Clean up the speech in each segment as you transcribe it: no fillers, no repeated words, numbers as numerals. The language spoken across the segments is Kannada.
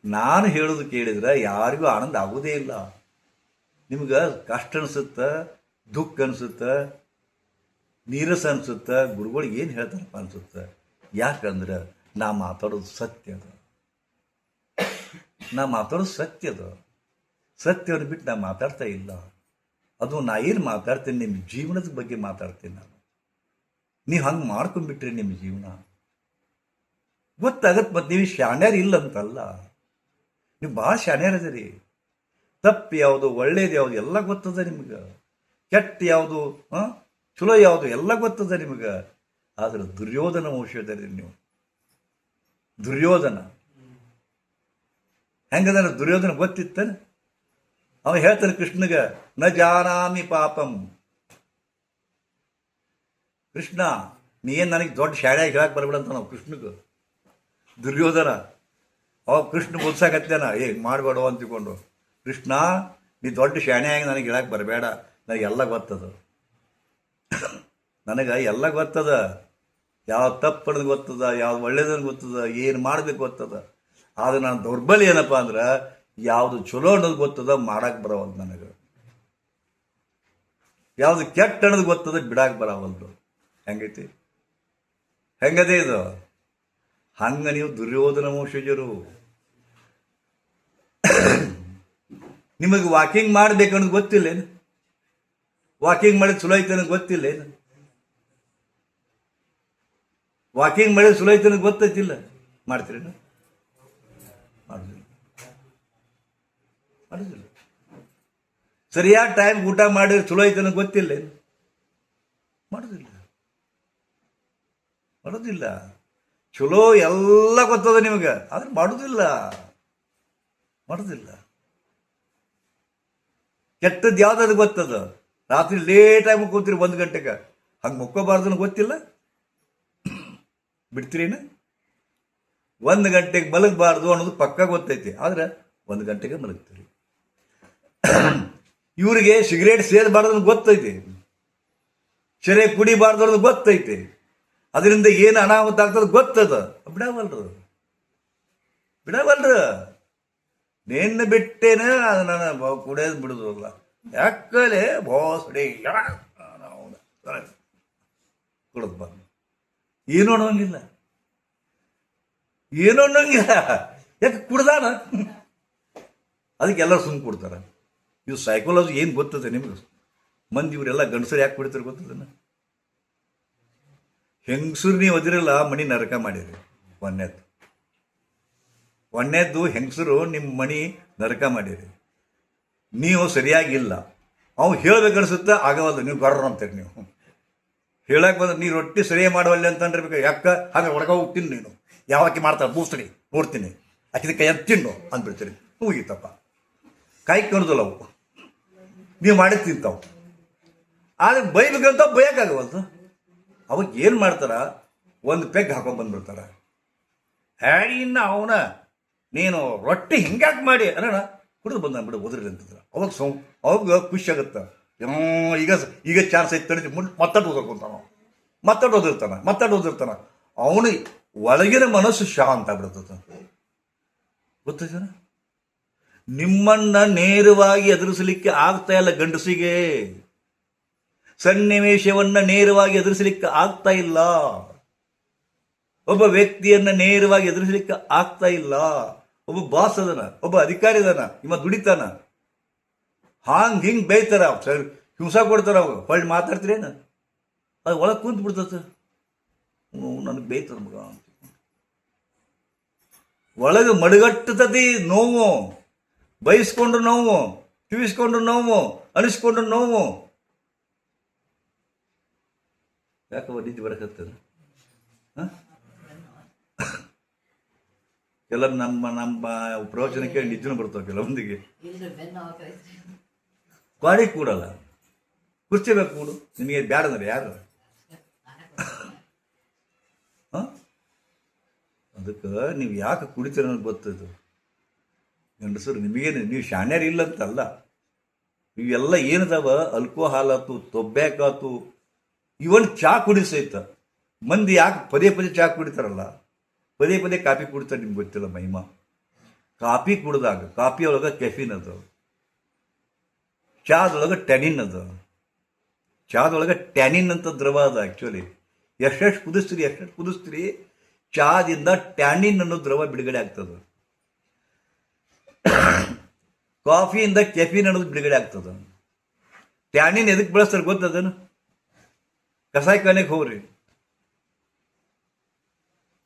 ನಾನು ಹೇಳೋದು ಕೇಳಿದ್ರೆ ಯಾರಿಗೂ ಆನಂದ ಆಗೋದೇ ಇಲ್ಲ. ನಿಮ್ಗೆ ಕಷ್ಟ ಅನಿಸುತ್ತೆ, ದುಃಖ ಅನಿಸುತ್ತೆ, ನೀರಸ ಅನಿಸುತ್ತೆ, ಗುರುಗಳು ಏನು ಹೇಳ್ತಾರಪ್ಪ ಅನಿಸುತ್ತೆ. ಯಾಕಂದ್ರೆ ನಾ ಮಾತಾಡೋದು ಸತ್ಯ ಅದು. ನಾ ಮಾತಾಡೋದು ಸತ್ಯ ಅದು. ಸತ್ಯವನ್ನು ಬಿಟ್ಟು ನಾ ಮಾತಾಡ್ತಾ ಇಲ್ಲ. ಅದು ನಾ ಏನು ಮಾತಾಡ್ತೀನಿ, ನಿಮ್ಮ ಜೀವನದ ಬಗ್ಗೆ ಮಾತಾಡ್ತೀನಿ ನಾನು. ನೀವು ಹಂಗೆ ಮಾಡ್ಕೊಂಡ್ಬಿಟ್ರಿ ನಿಮ್ಮ ಜೀವನ ಗೊತ್ತಾಗತ್ತೆ. ಮತ್ತು ನೀವು ಶಾಣ್ಯಾರ ಇಲ್ಲ ಅಂತಲ್ಲ, ನೀವು ಭಾಳ ಶಾಣ್ಯಾರ ಅದರಿ. ತಪ್ಪು ಯಾವುದು, ಒಳ್ಳೇದು ಯಾವುದು ಎಲ್ಲ ಗೊತ್ತದ ನಿಮ್ಗೆ. ಕೆಟ್ಟ ಯಾವುದು, ಚಲೋ ಯಾವುದು ಎಲ್ಲ ಗೊತ್ತದ ನಿಮ್ಗೆ. ಆದ್ರೆ ದುರ್ಯೋಧನ ವಂಶದರಿ ನೀವು. ದುರ್ಯೋಧನ ಹೆಂಗದ? ದುರ್ಯೋಧನ ಗೊತ್ತಿತ್ತಾನೆ. ಅವ ಹೇಳ್ತಾನೆ ಕೃಷ್ಣಗೆ, ನ ಜಾನಾಮಿ ಪಾಪಂ. ಕೃಷ್ಣ ನೀ ಏನು ನನಗೆ ದೊಡ್ಡ ಶಾಡ್ಯಾಗಿ ಹೇಳಕ್ಕೆ ಬರಬೇಡ ಅಂತ ನಾವು ಕೃಷ್ಣಗೆ. ದುರ್ಯೋಧನ ಅವ ಕೃಷ್ಣ ಬುಲ್ಸಾಕತ್ತೇನ, ಮಾಡಬೇಡ ಅಂತಿಕೊಂಡು. ಕೃಷ್ಣ ನೀ ದೊಡ್ಡ ಶಾಣ್ಯಾಗಿ ನನಗೆ ಹೇಳಕ್ಕೆ ಬರಬೇಡ, ನನಗೆಲ್ಲ ಗೊತ್ತದ. ನನಗೆ ಎಲ್ಲ ಗೊತ್ತದ. ಯಾವ ತಪ್ಪು ಗೊತ್ತದ, ಯಾವ್ದು ಒಳ್ಳೇದನ್ನು ಗೊತ್ತದ, ಏನು ಮಾಡ್ಬೇಕು ಗೊತ್ತದ. ಆದ್ರೆ ನಾನು ದೌರ್ಬಲ್ಯ ಏನಪ್ಪ ಅಂದ್ರೆ ಯಾವುದು ಚಲೋ ಅನ್ನೋದು ಗೊತ್ತದ, ಮಾಡಕ್ಕೆ ಬರವಲ್ದು ನನಗೆ. ಯಾವುದು ಕೆಟ್ಟ ಅನ್ನೋದು ಗೊತ್ತದ, ಬಿಡಕ್ಕೆ ಬರವಲ್ದು. ಹೆಂಗೈತಿ? ಹೆಂಗದೆ ಇದು? ಹಂಗ ನೀವು ದುರ್ಯೋಧನ ವಂಶಜರು. ನಿಮಗೆ ವಾಕಿಂಗ್ ಮಾಡ್ಬೇಕನ್ನೋದು ಗೊತ್ತಿಲ್ಲೇನು? ವಾಕಿಂಗ್ ಮಾಡಿದ್ ಚಲೋ ಐತೆ ಅನ್ನೋದು ಗೊತ್ತಿಲ್ಲೇನು? ವಾಕಿಂಗ್ ಮಾಡಿದ್ ಚಲೋ ಐತೆ ಅನ್ನೋದು ಗೊತ್ತೈತಿಲ್ಲ? ಮಾಡ್ತೀರೇನು? ಮಾಡೋದಿಲ್ಲ. ಮಾಡೋದಿಲ್ಲ. ಸರಿಯಾದ ಟೈಮ್ ಊಟ ಮಾಡಿದ್ರೆ ಚಲೋ ಐತೆ ಅನ್ನೋದು ಗೊತ್ತಿಲ್ಲೇನು? ಮಾಡೋದಿಲ್ಲ. ಮಾಡೋದಿಲ್ಲ. ಚಲೋ ಎಲ್ಲ ಗೊತ್ತದ ನಿಮಗೆ, ಆದ್ರೆ ಮಾಡೋದಿಲ್ಲ. ಮಾಡೋದಿಲ್ಲ. ಕೆಟ್ಟದ್ದು ಯಾವ್ದು ಗೊತ್ತದ. ರಾತ್ರಿ ಲೇಟಾಗಿ ಮುಕ್ಕೋತೀರಿ 1 ಗಂಟೆಗೆ, ಹಂಗೆ ಮುಕ್ಕೋಬಾರ್ದು ಗೊತ್ತಿಲ್ಲ, ಬಿಡ್ತೀರೇನು? 1 ಗಂಟೆಗೆ ಮಲಗಬಾರ್ದು ಅನ್ನೋದು ಪಕ್ಕ ಗೊತ್ತೈತಿ, ಆದ್ರೆ 1 ಗಂಟೆಗೆ ಮಲಗ್ತೀರಿ. ಇವರಿಗೆ ಸಿಗರೇಟ್ ಸೇದಬಾರ್ದು ಗೊತ್ತೈತಿ, ಶರೆ ಕುಡಿಬಾರ್ದು ಅನ್ನೋದು ಗೊತ್ತೈತಿ, ಅದರಿಂದ ಏನು ಅನಾಹುತ ಆಗ್ತದ ಗೊತ್ತದ. ಬಿಡವಲ್ರು. ನಿನ್ನ ಬಿಟ್ಟೇನೆ ಅದು ನಾನು ಕುಡಿಯೋದು ಬಿಡುದಿಲ್ಲ. ಯಾಕಲೆ ಬೋಸಡಿ ಕುಡಿದ್ ಬಂದು ಏನೂ ಅನ್ನೋಂಗಿಲ್ಲ. ಯಾಕೆ ಕುಡ್ದಾನ? ಅದಕ್ಕೆ ಎಲ್ಲರೂ ಸುಮ್ಮನೆ ಕೊಡ್ತಾರ. ಇವು ಸೈಕಾಲಜಿ ಏನು ಗೊತ್ತದೆ ನಿಮ್ಗೆ? ಮಂದಿ ಇವರೆಲ್ಲ ಗಂಡಸರು ಯಾಕೆ ಕುಡಿತಾರೆ ಗೊತ್ತದನ್ನ? ಹೆಂಗಸರು ನೀವು ಅದಿರಲ್ಲ, ಮಣಿ ನರಕ ಮಾಡಿರಿ. ಒಂದನೇದ್ದು ಹೆಂಗಸರು ನಿಮ್ಮ ಮಣಿ ನರಕ ಮಾಡಿರಿ. ನೀವು ಸರಿಯಾಗಿಲ್ಲ. ಅವು ಹೇಳ್ಬೇಕನ್ಸುತ್ತೆ, ಆಗವಲ್ದು. ನೀವು ಗರ್ರ ಅಂತೀರಿ. ನೀವು ಹೇಳಕ್ ಬಂದ್ರೆ ನೀ ರೊಟ್ಟಿ ಸರಿಯಾಗಿ ಮಾಡುವಲ್ಲಿ ಅಂತಂದ್ರೆ ಯಾಕ ಹಾಗೆ ಹೊರಗ ಹೋಗ್ತೀನಿ. ನೀನು ಯಾವಕ್ಕೆ ಮಾಡ್ತಾಳೆ ಬೂಸ್ರಿ ನೋಡ್ತೀನಿ, ಆಕಿದ ಕೈ ಅಂತ ತಿನ್ನು ಅಂದ್ಬಿಡ್ತೀರಿ. ಹೋಗಿತ್ತಪ್ಪ. ಕಾಯಿ ಕಣದಲ್ಲ ಅವು, ನೀವು ಮಾಡಿ ತಿಂತಾವು. ಆದರೆ ಬೈಬೇಕಂತ ಬೈಯಕ್ಕಾಗವಲ್ದು. ಅವಾಗ ಏನು ಮಾಡ್ತಾರ, ಒಂದು ಪೆಗ್ ಹಾಕೊಂಡ್ ಬಂದ್ಬಿಡ್ತಾರ. ಇನ್ನ ಅವನ ನೀನು ರೊಟ್ಟಿ ಹಿಂಗ್ಯಾಕೆ ಮಾಡಿ ಅಣ್ಣ ಕುಡಿದು ಬಂದ ಬಿಡು ಓದ್ರಿ ಅಂತಂದ್ರೆ ಅವಾಗ ಖುಷಿ ಆಗುತ್ತೆ. ಈಗ ಚಾನ್ಸ್ ಐತೆ ತಡಿ ಓದಿರ್ತಾನ ಅವನು ಒಳಗಿನ ಮನಸ್ಸು ಶಾಂತ ಆಗ್ಬಿಡ್ತದ. ಗೊತ್ತಾಯ್ತಾನ? ನಿಮ್ಮನ್ನ ನೇರವಾಗಿ ಎದುರಿಸಲಿಕ್ಕೆ ಆಗ್ತಾ ಇಲ್ಲ ಗಂಡಸಿಗೆ. ಸನ್ನಿವೇಶವನ್ನ ನೇರವಾಗಿ ಎದುರಿಸಲಿಕ್ಕೆ ಆಗ್ತಾ ಇಲ್ಲ. ಒಬ್ಬ ವ್ಯಕ್ತಿಯನ್ನ ನೇರವಾಗಿ ಎದುರಿಸಲಿಕ್ಕೆ ಆಗ್ತಾ ಇಲ್ಲ. ಒಬ್ಬ ಬಾಸ್ ಅದನ, ಒಬ್ಬ ಅಧಿಕಾರಿ ಅದನ, ಇವ ದುಡಿತಾನ, ಹಿಂಗ್ ಬೈತಾರ, ಹಿಂಸ ಕೊಡ್ತಾರ. ಅವಾಗ ಹೊಳ್ಳಿ ಮಾತಾಡ್ತೀರೇನ? ಅದು ಒಳಗೆ ಕುಂತು ಬಿಡ್ತದ. ನನಗೆ ಬೈತಾರ ಮಗ ಅಂತ ಒಳಗೆ ಮಡಗಟ್ಟತತಿ ನೋವು. ಬಯಸ್ಕೊಂಡ್ರು ನೋವು, ಕಿವಿಸ್ಕೊಂಡ್ರು ನೋವು, ಅನಿಸ್ಕೊಂಡ್ರು ನೋವು. ಯಾಕವ ನಿದ್ದೆ ಬರಕತ್ತದ? ಕೆಲವು ನಮ್ಮ ಪ್ರವಚನಕ್ಕೆ ನಿದ್ದೆನೂ ಬರ್ತಾವೆ ಕೆಲವೊಂದಿಗೆ. ಗಾಡಿ ಕೂಡಲ್ಲ, ಕುರ್ಚಿ ಬೇಕು ಕೂಡು. ನಿಮಗೆ ಬ್ಯಾಡ ಅಂದ್ರೆ ಯಾರು? ಅದಕ್ಕೆ ನೀವು ಯಾಕೆ ಕುಡಿತೀರ ಅನ್ನೋದು ಗೊತ್ತದು. ಗಂಡಸರು ನಿಮಗೇನು, ನೀವು ಶಾಣ್ಯರು ಇಲ್ಲ ಅಂತಲ್ಲ. ಇವೆಲ್ಲ ಏನದಾವ, ಆಲ್ಕೋಹಾಲ್ ಆತು, ತೊಬ್ಯಾಕಾತು, ಇವನ್ ಚಾ ಕುಡಿಸೈತ. ಮಂದಿ ಯಾಕೆ ಪದೇ ಪದೇ ಚಾ ಕುಡಿತಾರಲ್ಲ, ಪದೇ ಪದೇ ಕಾಫಿ ಕುಡಿತಾರೆ, ನಿಮ್ಗೆ ಗೊತ್ತಿಲ್ಲ ಮಹಿಮಾ. ಕಾಫಿ ಕುಡ್ದಾಗ ಕಾಫಿ ಒಳಗೆ ಕೆಫಿನ್ ಅದು, ಚಾದೊಳಗೆ ಟ್ಯಾನಿನ್ ಅದು. ಚಾದೊಳಗೆ ಟ್ಯಾನಿನ್ ಅಂತ ದ್ರವ ಅದು ಆ್ಯಕ್ಚುಲಿ. ಎಷ್ಟೆಷ್ಟು ಕುದಿಸ್ತೀರಿ ಚಾದಿಂದ ಟ್ಯಾನಿನ್ ಅನ್ನೋ ದ್ರವ ಬಿಡುಗಡೆ ಆಗ್ತದೆ. ಕಾಫಿಯಿಂದ ಕೆಫಿನ್ ಅನ್ನೋದು ಬಿಡುಗಡೆ ಆಗ್ತದೆ. ಟ್ಯಾನಿನ್ ಎದಕ್ಕೆ ಬಳಸ್ತಾರೆ ಗೊತ್ತದನು? ಕಸಾಯಿಖಾನೆಗೆ ಹೋಗ್ರಿ,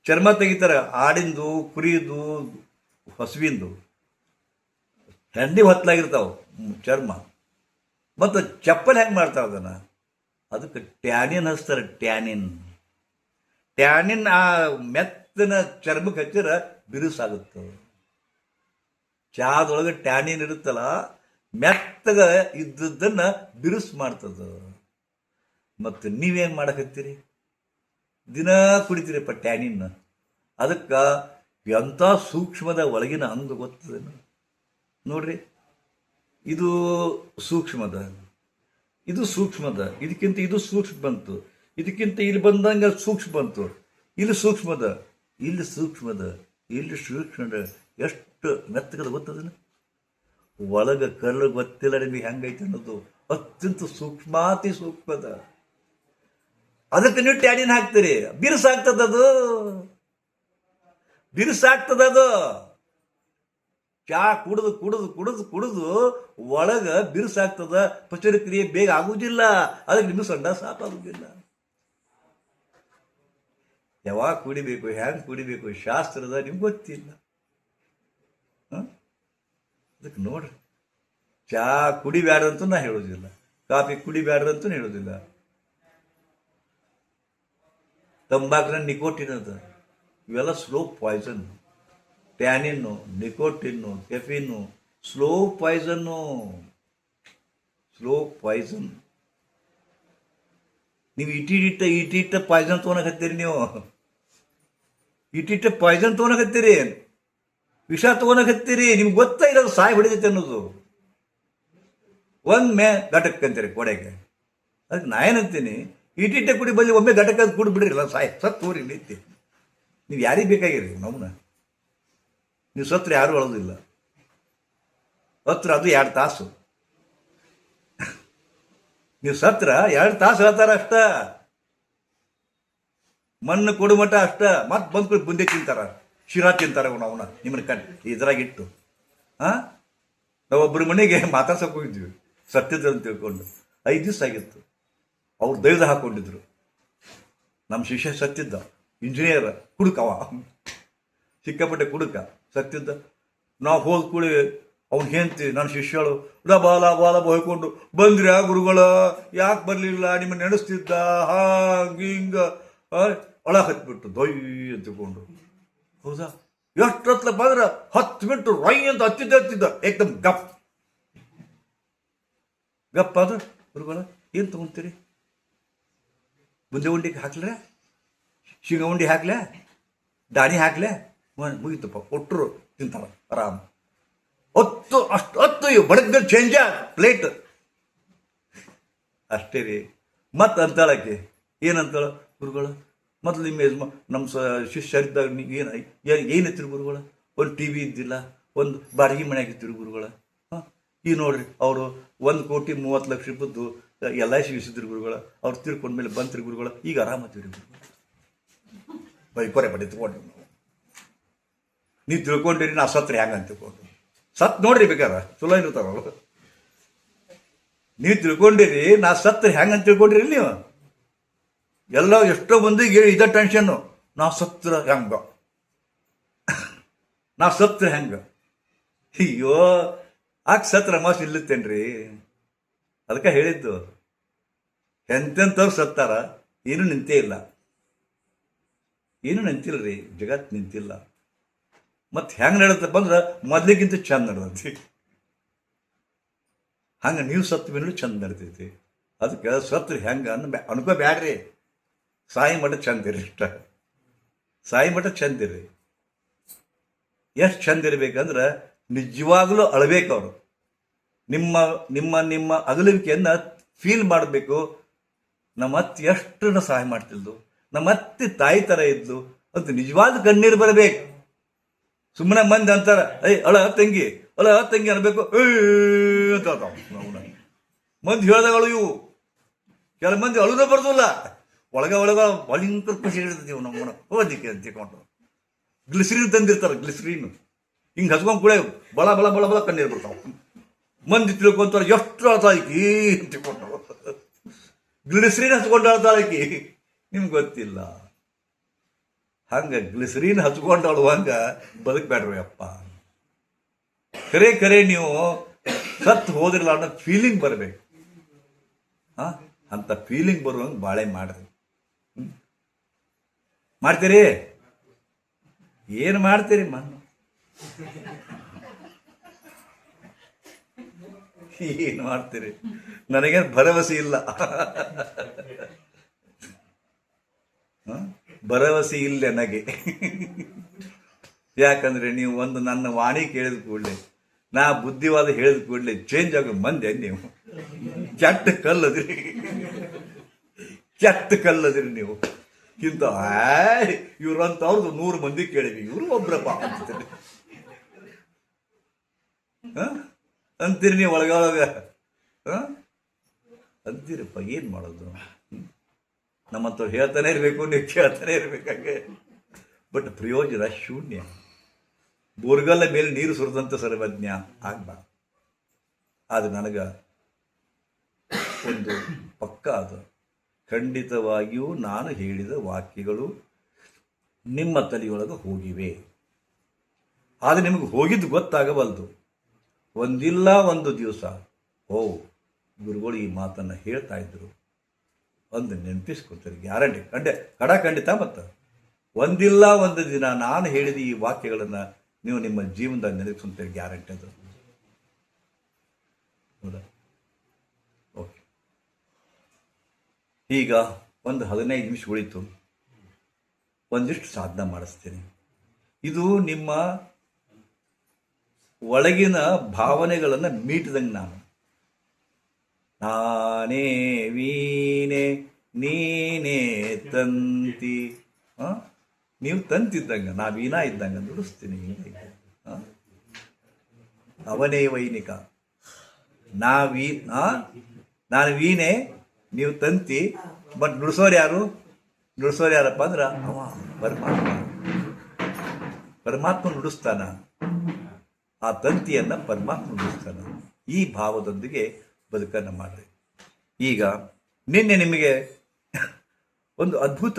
ಚರ್ಮ ತೆಗಿತಾರೆ, ಆಡಿಂದು, ಕುರಿದು, ಹಸುವಿಂದು. ಹೆಂಡಿ ಹೊತ್ತಲಾಗಿರ್ತಾವ ಚರ್ಮ. ಮತ್ತು ಚಪ್ಪಲ್ ಹೆಂಗೆ ಮಾಡ್ತಾವ ಅದನ್ನು? ಅದಕ್ಕೆ ಟ್ಯಾನಿನ್ ಹಚ್ತಾರೆ. ಟ್ಯಾನಿನ್ ಆ ಮೆತ್ತನ ಚರ್ಮಕ್ಕೆ ಹಚ್ಚಿರ ಬಿರುಸಾಗುತ್ತೆ. ಚಹಾದೊಳಗೆ ಟ್ಯಾನಿನ್ ಇರುತ್ತಲ್ಲ, ಮೆತ್ತಗ ಇದ್ದದ್ದನ್ನು ಬಿರುಸು ಮಾಡ್ತದ. ಮತ್ತು ನೀವೇನು ಮಾಡಕತ್ತೀರಿ? ದಿನ ಕುಡಿತೀರಪ್ಪ ಟ್ಯಾನಿನ್. ಅದಕ್ಕೆ ಎಂಥ ಸೂಕ್ಷ್ಮದ ಒಳಗಿನ ಅಂಗ ಗೊತ್ತದೇನು ನೋಡ್ರಿ. ಇದು ಸೂಕ್ಷ್ಮದ, ಇದಕ್ಕಿಂತ ಇದು ಸೂಕ್ಷ್ಮ ಬಂತು, ಇದಕ್ಕಿಂತ ಇಲ್ಲಿ ಬಂದಂಗೆ ಸೂಕ್ಷ್ಮ ಬಂತು. ಇಲ್ಲಿ ಸೂಕ್ಷ್ಮದ, ಇಲ್ಲಿ ಎಷ್ಟು ಮೆತ್ತಗದ ಗೊತ್ತದನ. ಒಳಗೆ ಕರ್ಲು ಗೊತ್ತಿಲ್ಲ ನಿಮಗೆ ಹೆಂಗೈತೆ ಅನ್ನೋದು. ಅತ್ಯಂತ ಸೂಕ್ಷ್ಮಾತಿ ಸೂಕ್ಷ್ಮದ. ಅದಕ್ಕೆ ನೀವು ಟ್ಯಾನಿನ್ ಹಾಕ್ತೀರಿ, ಬಿರುಸಾಗ್ತದದು. ಚಾ ಕುಡಿದು ಒಳಗೆ ಬಿರುಸಾಗ್ತದ. ಪಚನ ಕ್ರಿಯೆ ಬೇಗ ಆಗುವುದಿಲ್ಲ. ಅದಕ್ಕೆ ನಿಮಗೆ ಸಣ್ಣ ಸಾಕಾಗುವುದಿಲ್ಲ. ಯಾವಾಗ ಕುಡಿಬೇಕು, ಹ್ಯಾಂಗೆ ಕುಡಿಬೇಕು ಶಾಸ್ತ್ರದ ನಿಮ್ಗೆ ಗೊತ್ತಿಲ್ಲ. ಅದಕ್ಕೆ ನೋಡ್ರಿ, ಚಾ ಕುಡಿಬ್ಯಾಡ್ರಂತೂ ನಾ ಹೇಳೋದಿಲ್ಲ, ಕಾಫಿ ಕುಡಿಬ್ಯಾಡ್ರಂತೂ ಹೇಳೋದಿಲ್ಲ. ತಂಬಾಕಿನ ನಿಕೋಟಿನ್ ಅದ, ಇವೆಲ್ಲ slow poison. Tannin, nicotine, caffeine slow poison. ನೀವು ಇಟ್ಟಿಟ್ಟ ಪಾಯ್ಸನ್ ತೊಗೊಳಕತ್ತೀರಿ. ನೀವು ಇಟ್ಟಿಟ್ಟ ಪಾಯ್ಸನ್ ತೊಗೊಳಕತ್ತೀರಿ, ವಿಷ ತೊಗೊಳಕತ್ತೀರಿ. ನಿಮ್ಗೆ ಗೊತ್ತಾ ಇರೋದು ಸಾಯಿ ಹೊಡಿತೈತೆ ಅನ್ನೋದು. ಒಮ್ಮೆ ಘಟಕ್ಕಂತೀರಿ ಕೊಡೆಗೆ. ಅದಕ್ಕೆ ನಾ ಏನಂತೀನಿ, ಇಟ್ಟಿಟ್ಟ ಕುಡಿ ಬಲ್ಲಿ ಒಮ್ಮೆ ಘಟಕ ಕುಡಿ ಬಿಡ್ರಿಲ್ಲ, ಸಾಯಿ ಸತ್ತು ಹೋರಿ ನಿಂತಿ. ನೀವು ಯಾರಿಗೆ ಬೇಕಾಗಿರಿ? ನಮ್ಮನ್ನ ನೀವು ಸತ್ರ ಯಾರು ಅಳೋದಿಲ್ಲ. ಹತ್ರ ಅದು 2 ತಾಸು. ನೀವು ಸತ್ರ 2 ತಾಸು ಹೇಳ್ತಾರ ಅಷ್ಟ. ಮಣ್ಣು ಕೊಡು ಮಟ್ಟ ಅಷ್ಟ. ಮತ್ತೆ ಬಂದ್ಕೊಂಡು ಬುಂದೆ ತಿಂತಾರ, ಶಿರಾ ತಿಂತಾರ ಅವನ ನಿಮ್ಮನ್ನ ಇದ್ರಾಗಿಟ್ಟು. ನಾವೊಬ್ಬರ ಮನೆಗೆ ಮಾತಾಡ್ಸಕ್ಕೆ ಹೋಗಿದ್ವಿ, ಸತ್ಯದ ಅಂತ ತಿಳ್ಕೊಂಡು. 5 ದಿವಸ ಆಗಿತ್ತು. ಅವ್ರು ದೈವದ ಹಾಕೊಂಡಿದ್ರು. ನಮ್ಮ ಶಿಷ್ಯ ಸತ್ತಿದ್ದ, ಇಂಜಿನಿಯರ್, ಕುಡುಕವ, ಸಿಕ್ಕಾಪಟ್ಟೆ ಕುಡುಕ ಸತ್ತಿದ್ದ. ನಾವು ಹೋದ ಕೂಡಿ ಅವ್ನು ಹೇಳ್ತಿ ನನ್ನ ಶಿಷ್ಯಳು ಬಾಲ ಹೊಯ್ಕೊಂಡು ಬಂದ್ರಿ ಆ ಗುರುಗಳ, ಯಾಕೆ ಬರಲಿಲ್ಲ, ನಿಮ್ಮನ್ನ ನೆನೆಸ್ತಿದ್ದ, ಹಿಂಗ ಒಳ ಹತ್ಬಿಟ್ಟು ದೊಯ್ ಅಂತಕೊಂಡು. ಹೌದಾ? ಎಷ್ಟೊತ್ಲ ಬಂದ್ರೆ 10 ಮಿನಿಟ್ ರೈ ಅಂತ ಹತ್ತಿದ್ದ ಏಕದಮ್ ಗಪ್ ಆದ್ರೆ ಗುರುಗಳ ಏನು ತಗೊಂತೀರಿ? ಬುಂದೆ ಉಂಡಿಗೆ ಹಾಕ್ಲೆ, ಶೇಂಗಾ ಉಂಡಿ ಹಾಕ್ಲೆ, ದಾಣಿ ಹಾಕ್ಲೆ, ಮುಗಿತಪ್ಪ. ಕೊಟ್ಟರು ತಿಂತಾರ ಆರಾಮ್. 10 ಬಡಗ ಚೇಂಜ ಪ್ಲೇಟ್ ಅಷ್ಟೇ ರೀ. ಮತ್ತೆ ಅಂತಾಳಕ್ಕೆ ಏನಂತಾಳ, ಗುರುಗಳ ಮೊದಲು ನಿಮ್ಮ ನಮ್ಮ ಶಿಷ್ಯರಿದ್ದಾಗ ಏನಿತ್ತಿರು ಗುರುಗಳ? ಒಂದು TV ಇದ್ದಿಲ್ಲ, ಒಂದು ಬಾಡಿಗೆ ಮನೆಯಾಗಿತ್ತಿರು ಗುರುಗಳ. ಈಗ ನೋಡ್ರಿ, ಅವರು 1,30,00,000 ರೂಪಾಯಿದ್ದು LIC ಇಳಿಸಿದ್ರು ಗುರುಗಳ. ಅವ್ರು ತಿರ್ಕೊಂಡ್ಮೇಲೆ ಬಂತ್ರಿ ಗುರುಗಳ. ಈಗ ಆರಾಮತ್ತೀರಿ ಗುರುಗಳ. ಬೈಕೊರೆ ಬಡಿ ತಗೊಂಡ್ರಿ. ನೀವು ತಿಳ್ಕೊಂಡಿರಿ ನಾ ಸತ್ರಿ ಹ್ಯಾಂಗ ಅಂತ ತಿಳ್ಕೊಂಡು. ಸತ್ ನೋಡ್ರಿ ಬೇಕಾರೆ ಚಲೋ ಇರ್ತಾವ. ನೀವು ತಿಳ್ಕೊಂಡಿರಿ ನಾ ಸತ್ರಿ ಹ್ಯಾಂಗ ಅಂತ ತಿಳ್ಕೊಂಡಿರಿ ನೀವು. ಎಲ್ಲ ಎಷ್ಟೋ ಮಂದಿಗೆ ಇದ ಟೆನ್ಷನ್ನು, ನಾ ಸತ್ರ ಹೆಂಗ, ಅಯ್ಯೋ ಸತ್ರ ಮಾಸ್ ಇಲ್ಲತ್ತೇನ್ರಿ. ಅದಕ್ಕೆ ಹೇಳಿದ್ದು, ಎಂತೆಂಥವ್ರು ಸತ್ತಾರ, ಏನೂ ನಿಂತೇ ಇಲ್ಲ, ಏನೂ ನಿಂತಿಲ್ರಿ, ಜಗತ್ತು ನಿಂತಿಲ್ಲ. ಮತ್ತು ಹೆಂಗೆ ನಡತ್ತಪ್ಪ ಅಂದ್ರೆ ಮೊದಲಿಗಿಂತ ಚಂದ ನಡೆದೈತಿ. ಹಂಗೆ ನೀವು ಸತ್ತ ಮೇಲೂ ಚಂದ ನಡ್ತೈತಿ. ಅದಕ್ಕೆ ಸತ್ರು ಹೆಂಗೆ ಅನ್ಕೋಬ್ಯಾಡ್ರಿ. ಸಾಯಿ ಮಠ ಚಂದ ಇರಿ, ಇಷ್ಟ ಸಾಯಿ ಮಠ ಚಂದ ಇರ್ರಿ. ಎಷ್ಟು ಚಂದ ಇರ್ಬೇಕಂದ್ರೆ ನಿಜವಾಗ್ಲೂ ಅಳಬೇಕು ಅವರು. ನಿಮ್ಮ ನಿಮ್ಮ ನಿಮ್ಮ ಅಗಲುವಿಕೆಯನ್ನು ಫೀಲ್ ಮಾಡಬೇಕು. ನಮ್ಮ ಅತ್ತೆ ಎಷ್ಟು ಸಹಾಯ ಮಾಡ್ತಿದ್ದು, ನಮ್ಮ ಅತ್ತೆ ತಾಯಿ ಥರ ಇದ್ದು ಅಂತ ನಿಜವಾದ ಕಣ್ಣೀರು ಬರಬೇಕು. ಸುಮ್ಮನೆ ಮಂದಿ ಅಂತಾರ ಅಳ ತಂಗಿ ಅನ್ಬೇಕು ಅಂತ ಹೇಳ್ತಾವ. ಮಂದಿ ಹೇಳ್ದಾಗಳು ಇವು. ಕೆಲ ಮಂದಿ ಅಳುದ ಬರ್ದಲ್ಲ, ಒಳಗ ಭಯಂಕರ ಖುಷಿ ಇರ್ತೈತಿ ನಮ್ಮನ ಹೋದಿಕ್ಕೆ ಅಂತ ತಿಳ್ಕೊಂಡು. ಗ್ಲಿಸರಿನ್ ತಂದಿರ್ತಾರ, ಗ್ಲಿಸರಿನ್ ಹಿಂಗೆ ಹಚ್ಕೊಂಡ್ ಕೂಡ ಬಳ ಬಳ ಬಳ ಬಳ ಕಣ್ಣೀರು ಬರ್ತಾವ. ಮಂದಿ ತಿಳ್ಕೊಂತಾರ ಎಷ್ಟು ಅಳ್ತಾಳಕಿ ಅಂತ ತಿಳ್ಕೊಂಡು. ಗ್ಲಿಸರಿನ್ ಹಚ್ಕೊಂಡು ಅಳ್ತಾಳಕಿ, ನಿಮ್ಗೆ ಗೊತ್ತಿಲ್ಲ. ಹಂಗ ಗ್ಲಿಸರಿನ್ ಹಚ್ಕೊಂಡು ಅಳುವಂಗ ಬದುಕಬೇಡ್ರಿ ಅಪ್ಪ. ಕರೆ ನೀವು ಸತ್ತು ಹೋದ್ರಲ್ಲ ಅನ್ನೋ ಫೀಲಿಂಗ್ ಬರಬೇಕು. ಅಂತ ಫೀಲಿಂಗ್ ಬರುವಂಗೆ ಬಾಳೆ ಮಾಡ್ರಿ. ಮಾಡ್ತೀರಿ? ಏನು ಮಾಡ್ತೀರಿ? ಮಣ್ಣು ಏನು ಮಾಡ್ತೀರಿ? ನನಗೇನು ಭರವಸೆ ಇಲ್ಲ. ಭರವಸೆ ಇಲ್ಲ ನನಗೆ. ಯಾಕಂದ್ರೆ ನೀವು ಒಂದು ನನ್ನ ವಾಣಿ ಕೇಳಿದ ಕೂಡಲೇ, ನಾ ಬುದ್ಧಿವಾದ ಹೇಳಿದ ಕೂಡಲೇ ಚೇಂಜ್ ಆಗೋ ಮಂದಿ ನೀವು. ಕೆಟ್ಟ ಕಲ್ಲದ್ರಿ ನೀವು. ಇಂಥ ಇವ್ರಂತವ್ರದ್ದು 100 ಮಂದಿ ಕೇಳಿವಿ, ಇವರು ಒಬ್ರಪ್ಪ ಅಂತೀರಿ ನೀವು. ಒಳಗೊಳಗ ಅಂತೀರಪ್ಪ, ಏನ್ ಮಾಡೋದು? ನಮ್ಮಂತವ್ರು ಹೇಳ್ತಾನೆ ಇರಬೇಕು, ನೀವು ಕೇಳ್ತಾನೆ ಇರ್ಬೇಕಾಗೆ. ಬಟ್ ಪ್ರಯೋಜನ ಶೂನ್ಯ. ಬೋರ್ಗಲ್ಲ ಮೇಲೆ ನೀರು ಸುರಿದಂತ ಸರ್ವಜ್ಞ ಆಗ್ಬಾರ್ದು. ಅದು ನನಗ ಒಂದು ಪಕ್ಕ. ಅದು ಖಂಡಿತವಾಗಿಯೂ ನಾನು ಹೇಳಿದ ವಾಕ್ಯಗಳು ನಿಮ್ಮ ತಲೆಯೊಳಗೆ ಹೋಗಿವೆ. ಆದರೆ ನಿಮಗೆ ಹೋಗಿದ್ದು ಗೊತ್ತಾಗಬಲ್ದು. ಒಂದಿಲ್ಲ ಒಂದು ದಿವಸ ಗುರುಗಳು ಈ ಮಾತನ್ನು ಹೇಳ್ತಾ ಇದ್ರು ಒಂದು ನೆನಪಿಸ್ಕೊಳ್ತಾರೆ. ಗ್ಯಾರಂಟಿ ಖಂಡಿತ. ಮತ್ತು ಒಂದಿಲ್ಲ ಒಂದು ದಿನ ನಾನು ಹೇಳಿದ ಈ ವಾಕ್ಯಗಳನ್ನು ನೀವು ನಿಮ್ಮ ಜೀವನದಲ್ಲಿ ನೆನಪಿಸ್ಕೊಂತೀರಿ, ಗ್ಯಾರಂಟಿ. ಅದು ಹೌದಾ? ಓಕೆ, ಈಗ ಒಂದು 15 ನಿಮಿಷ ಉಳಿತು. ಒಂದಿಷ್ಟು ಸಾಧನೆ ಮಾಡಿಸ್ತೇನೆ. ಇದು ನಿಮ್ಮ ಒಳಗಿನ ಭಾವನೆಗಳನ್ನು ಮೀಟಿದಂಗೆ ನಾನೇ ವೀಣೆ ನೀನೇ ತಂತಿ. ನೀವು ತಂತಿದ್ದಂಗ, ನಾ ವೀಣಾ ಇದ್ದಂಗ ನುಡಿಸ್ತೀನಿ. ಅವನೇ ವೈನಿಕ. ನಾನು ವೀಣೆ, ನೀವು ತಂತಿ. ಬಟ್ ನುಡಿಸೋರು ಯಾರಪ್ಪ ಅಂದ್ರೆ ಅವ ಪರಮಾತ್ಮ ನುಡಿಸ್ತಾನ. ಆ ತಂತಿಯನ್ನ ಪರಮಾತ್ಮ ನುಡಿಸ್ತಾನ. ಈ ಭಾವದೊಂದಿಗೆ ಬದುಕನ್ನು ಮಾಡ್ರಿ. ಈಗ ನಿನ್ನೆ ನಿಮಗೆ ಒಂದು ಅದ್ಭುತ